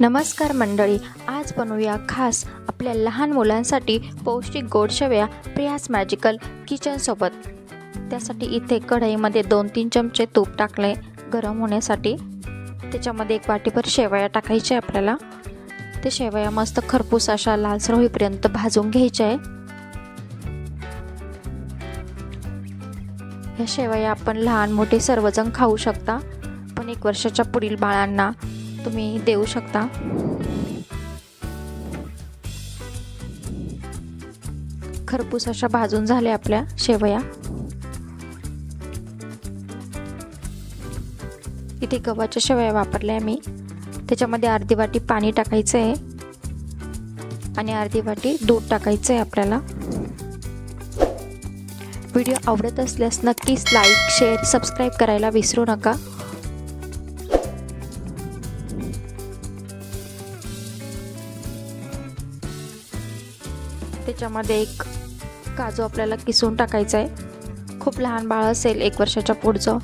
नमस्कार मंडळी, आज बनवूया खास आपल्या लहान मुलांसाठी पौष्टिक गोड शेवया प्रियाज मॅजिकल किचन सोबत। त्यासाठी इथे कढईमध्ये 2-3 चमचे तूप टाकले गरम होण्यासाठी। त्याच्यामध्ये 1 वाटीभर शेवया टाकायचे आपल्याला। ते शेवया मस्त खरपूस अशा लालसर होईपर्यंत भाजून घ्यायचे आहे। या शेवया आपण लहान मोठे सर्वजण खाऊ शकता, पण 1 वर्षाच्या पुढील बाळांना तुम्ही देऊ शकता। खरपूस अशा भाजून झाल्या आपल्या शेवया। इथे गव्हाच्या शेवया वापरल्या मी। त्याच्यामध्ये अर्धी वाटी पाणी टाकायचं आहे आणि अर्धी वाटी दूध टाकायचं आहे आपल्याला। व्हिडिओ आवडत असल्यास नक्कीच लाईक, शेअर, सबस्क्राइब करायला विसरू नका। त्याच्यामध्ये 1 काजू आपल्याला किसून टाकायचा आहे। खूप लहान बाळ असेल 1 वर्षाच्या पुढचं,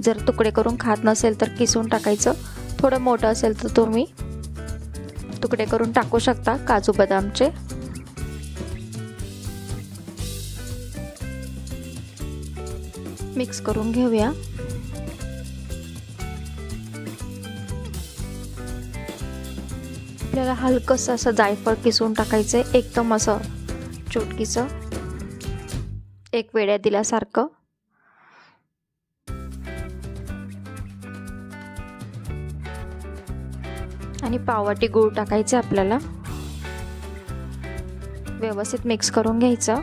जर तुकडे करून खात नसेल तर किसून टाकायचं। थोडं मोठं असेल तर तुम्ही तुकडे करून टाकू शकता काजू बदामचे। मिक्स करून घेऊया। आपल्याला हलकंसं असं जायफळ किसून टाकायचं आहे, एकदम असं चुटकीचं, 1 वेड्या दिल्यासारखं। आणि पाववाटी गूळ टाकायचं आपल्याला। व्यवस्थित मिक्स करून घ्यायचं।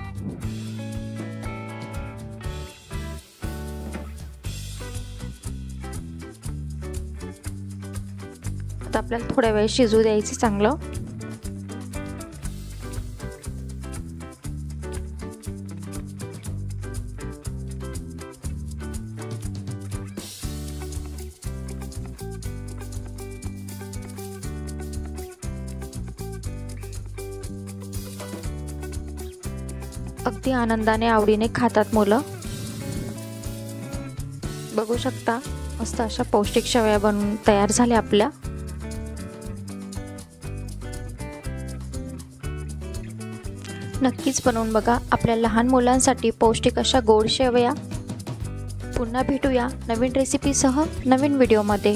आता आपल्याला थोड्या वेळ शिजू द्यायचं चांगलं। अगदी आनंदाने आवडीने खातात मुलं। बघू शकता मस्त अशा पौष्टिक शेवया बनवून तयार झाल्या आपल्या। नक्कीच बनवून बघा आपल्या लहान मुलांसाठी पौष्टिक अशा गोड शेवया। पुन्हा भेटूया नवीन रेसिपीसह नवीन व्हिडिओमध्ये।